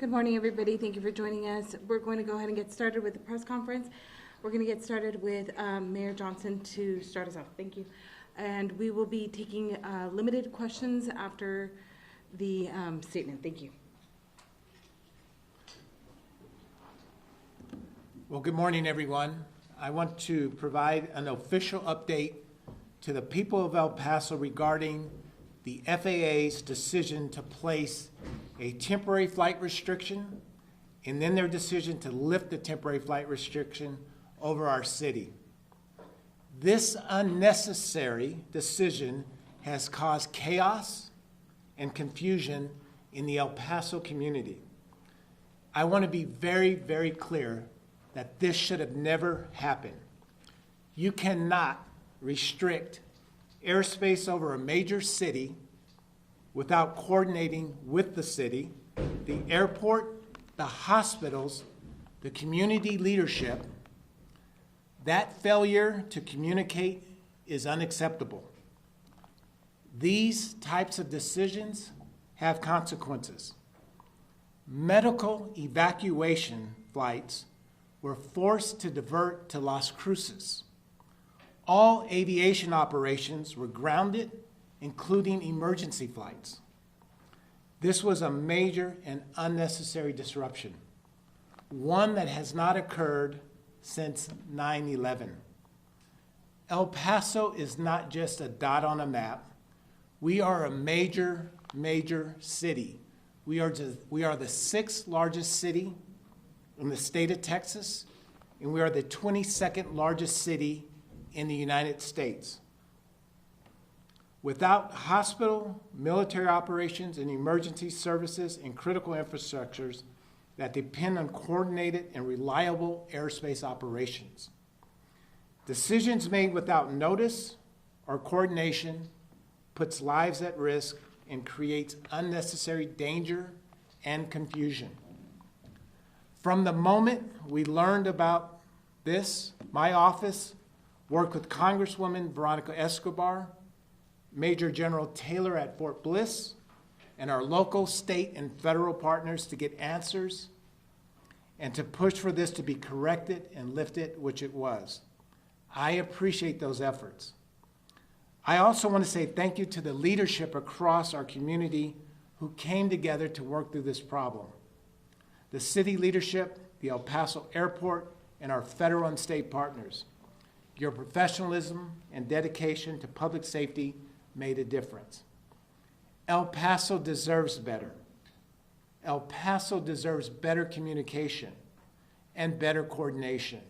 Good morning, everybody. Thank you for joining us. We're going to go ahead and get started with the press conference. We're going to get started with Mayor Johnson to start us off. Thank you. And we will be taking limited questions after the statement. Thank you. Well, good morning, everyone. I want to provide an official update to the people of El Paso regarding the FAA's decision to place a temporary flight restriction and then their decision to lift the temporary flight restriction over our city. This unnecessary decision has caused chaos and confusion in the El Paso community. I want to be very, very clear that this should have never happened. You cannot restrict airspace over a major city without coordinating with the city, the airport, the hospitals, the community leadership. That failure to communicate is unacceptable. These types of decisions have consequences. Medical evacuation flights were forced to divert to Las Cruces. All aviation operations were grounded, including emergency flights. This was a major and unnecessary disruption, one that has not occurred since 9/11. El Paso is not just a dot on a map. We are a major, major city. We are the sixth largest city in the state of Texas, and we are the 22nd largest city in the United States. Without hospital, military operations, and emergency services and critical infrastructures that depend on coordinated and reliable airspace operations. Decisions made without notice or coordination puts lives at risk and creates unnecessary danger and confusion. From the moment we learned about this, my office worked with Congresswoman Veronica Escobar, Major General Taylor at Fort Bliss, and our local, state, and federal partners to get answers and to push for this to be corrected and lifted, which it was. I appreciate those efforts. I also want to say thank you to the leadership across our community who came together to work through this problem. The city leadership, the El Paso Airport, and our federal and state partners. Your professionalism and dedication to public safety made a difference. El Paso deserves better. El Paso deserves better communication and better coordination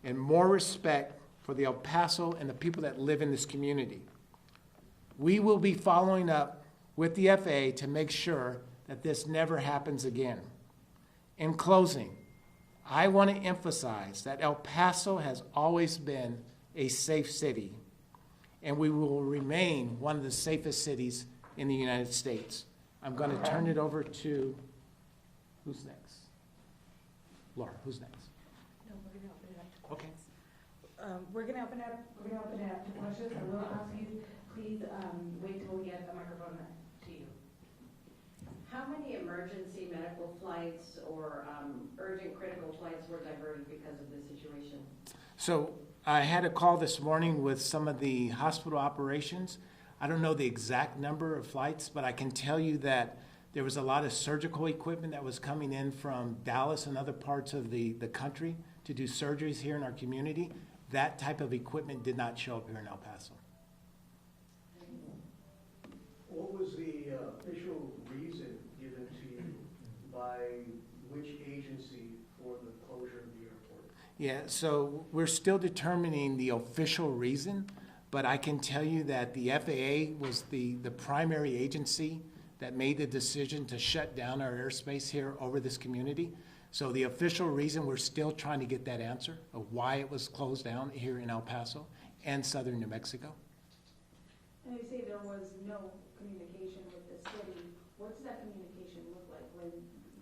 and more respect for the El Paso and the people that live in this community. We will be following up with the FAA to make sure that this never happens again. In closing, I want to emphasize that El Paso has always been a safe city, and we will remain one of the safest cities in the United States. I'm going to turn it over to, who's next? Laura, who's next? No, we're going to open it up to Okay. questions. We're going to open it up to questions. I will ask you, please wait till we get the microphone to you. How many emergency medical flights or urgent critical flights were diverted because of this situation? So I had a call this morning with some of the hospital operations. I don't know the exact number of flights, but I can tell you that there was a lot of surgical equipment that was coming in from Dallas and other parts of the country to do surgeries here in our community. That type of equipment did not show up here in El Paso. What was the official reason given to you by which agency for the closure of the airport? Yeah, so we're still determining the official reason, but I can tell you that the FAA was the primary agency that made the decision to shut down our airspace here over this community. So the official reason, we're still trying to get that answer of why it was closed down here in El Paso and southern New Mexico. And you say there was no communication with the city. What does that communication look like when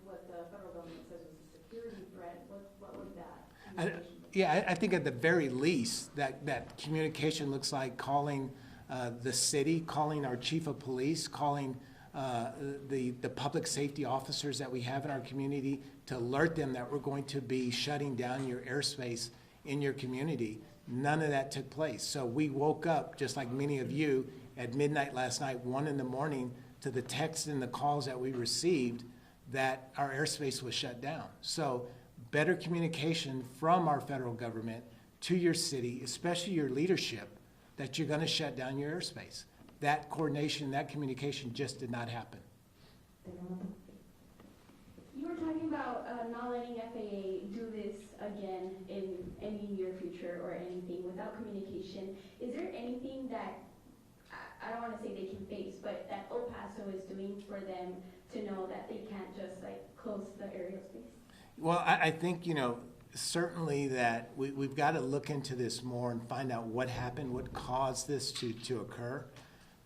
what the federal government says was a security threat? What would that communication look like? I think at the very least that communication looks like calling the city, calling our chief of police, calling the public safety officers that we have in our community to alert them that we're going to be shutting down your airspace in your community. None of that took place. So we woke up, just like many of you, at midnight last night, 1 in the morning, to the texts and the calls that we received that our airspace was shut down. So better communication from our federal government to your city, especially your leadership, that you're going to shut down your airspace. That coordination, that communication just did not happen. You were talking about not letting FAA do this again in any near future or anything without communication. Is there anything that, I don't want to say they can face, but that El Paso is doing for them to know that they can't just like close the aerospace? Well, I think, certainly that we've got to look into this more and find out what happened, what caused this to occur.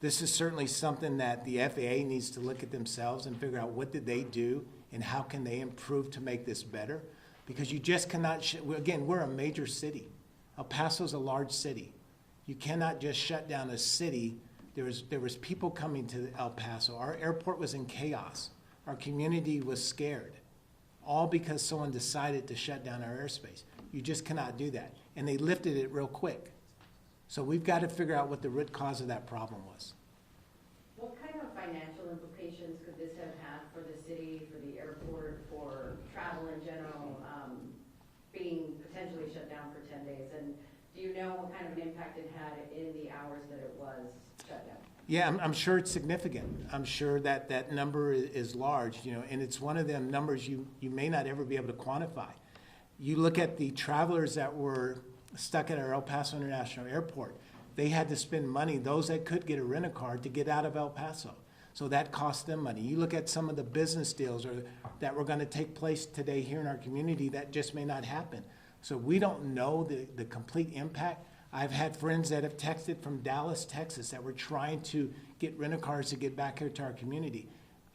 This is certainly something that the FAA needs to look at themselves and figure out what did they do and how can they improve to make this better. Because you just cannot, again, we're a major city. El Paso's a large city. You cannot just shut down a city. There was people coming to El Paso. Our airport was in chaos. Our community was scared. All because someone decided to shut down our airspace. You just cannot do that. And they lifted it real quick. So we've got to figure out what the root cause of that problem was. What kind of financial implications could this have had for the city, for the airport, for travel in general, being potentially shut down for 10 days? And do you know what kind of an impact it had in the hours that it was shut down? Yeah, I'm sure it's significant. I'm sure that number is large, and it's one of them numbers you may not ever be able to quantify. You look at the travelers that were stuck at our El Paso International Airport. They had to spend money, those that could get a rent-a-car, to get out of El Paso. So that cost them money. You look at some of the business deals that were going to take place today here in our community, that just may not happen. So we don't know the complete impact. I've had friends that have texted from Dallas, Texas, that were trying to get rent-a-cars to get back here to our community.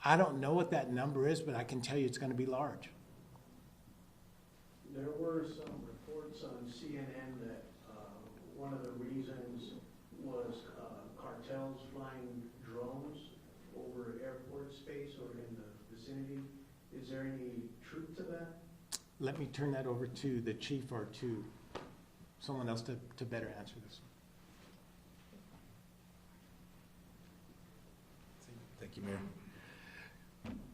I don't know what that number is, but I can tell you it's going to be large. There were some reports on CNN that one of the reasons was cartels flying drones over airport space or in the vicinity. Is there any truth to that? Let me turn that over to the chief or to someone else to better answer this. Thank you, Mayor.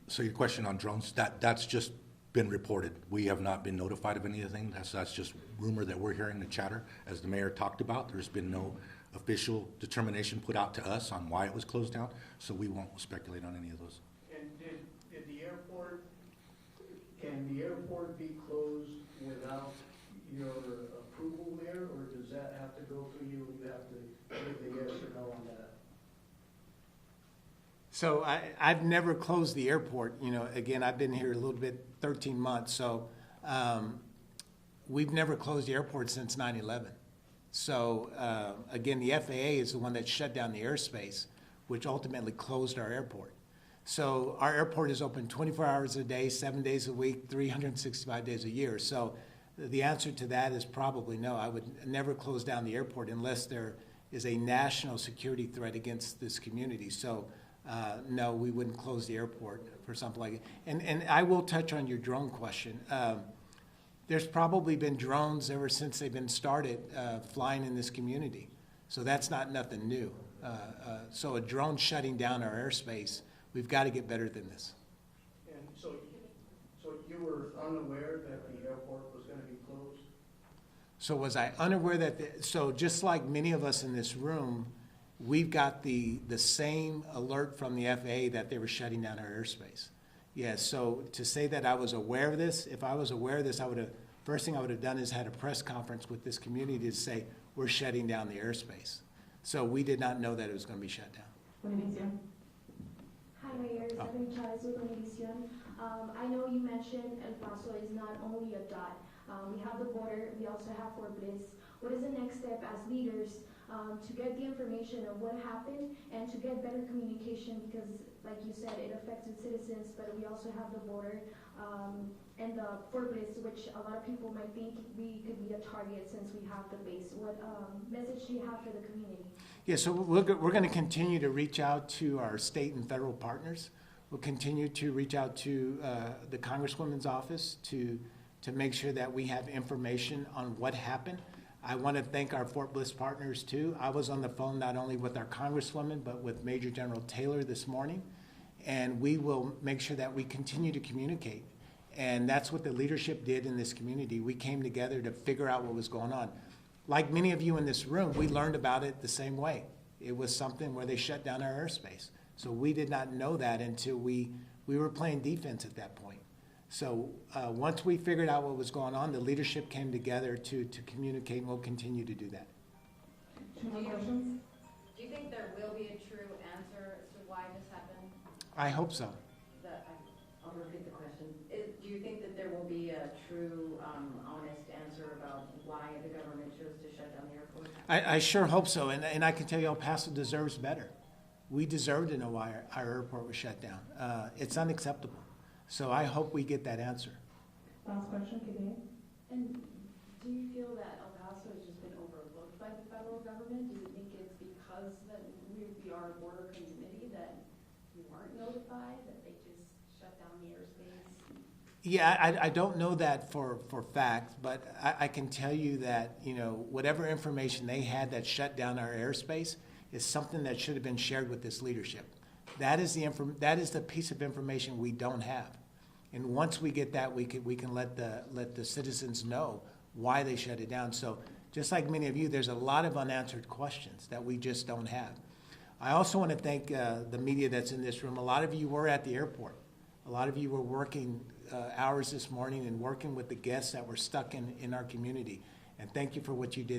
So your question on drones, that's just been reported. We have not been notified of anything. That's just rumor that we're hearing, the chatter. As the mayor talked about, there's been no official determination put out to us on why it was closed down, so we won't speculate on any of those. And did the airport, can the airport be closed without your approval, Mayor, or does that have to go through you? You have to give the yes or no on that? So I've never closed the airport. Again, I've been here a little bit, 13 months. So we've never closed the airport since 9/11. So again, the FAA is the one that shut down the airspace, which ultimately closed our airport. So our airport is open 24 hours a day, 7 days a week, 365 days a year. So the answer to that is probably no. I would never close down the airport unless there is a national security threat against this community. So no, we wouldn't close the airport for something like it. And I will touch on your drone question. There's probably been drones ever since they've been started flying in this community. So that's not nothing new. So a drone shutting down our airspace, we've got to get better than this. And so you were unaware that the airport was going to be closed? So was I unaware that, so just like many of us in this room, we've got the same alert from the FAA that they were shutting down our airspace. Yes, so to say that I was aware of this, if I was aware of this, first thing I would have done is had a press conference with this community to say, we're shutting down the airspace. So we did not know that it was going to be shut down. Univision. Hi, Mayor. Stephanie Chavez with Univision. I know you mentioned El Paso is not only a dot. We have the border. We also have Fort Bliss. What is the next step as leaders to get the information of what happened and to get better communication because, like you said, it affects the citizens, but we also have the border and the forklift, which a lot of people might think we could be a target since we have the base. What message do you have for the community? Yeah, so we're going to continue to reach out to our state and federal partners. We'll continue to reach out to the Congresswoman's office to make sure that we have information on what happened. I want to thank our Fort Bliss partners too. I was on the phone not only with our Congresswoman, but with Major General Taylor this morning. And we will make sure that we continue to communicate. And that's what the leadership did in this community. We came together to figure out what was going on. Like many of you in this room, we learned about it the same way. It was something where they shut down our airspace. So we did not know that until we were playing defense at that point. So once we figured out what was going on, the leadership came together to communicate, and we'll continue to do that. Two more questions? Do you think there will be a true answer as to why this happened? I hope so. I'll repeat the question. Do you think that there will be a true, honest answer about why the government chose to shut down the airport? I sure hope so, and I can tell you El Paso deserves better. We deserve to know why our airport was shut down. It's unacceptable. So I hope we get that answer. Last question, Katie. And do you feel that El Paso has just been overlooked by the federal government? Do you think it's because that we are a border community that you weren't notified, that they just shut down the airspace? Yeah, I don't know that for fact, but I can tell you that, whatever information they had that shut down our airspace is something that should have been shared with this leadership. That is the piece of information we don't have. And once we get that, we can let the citizens know why they shut it down. So just like many of you, there's a lot of unanswered questions that we just don't have. I also want to thank the media that's in this room. A lot of you were at the airport. A lot of you were working hours this morning and working with the guests that were stuck in our community. And thank you for what you did.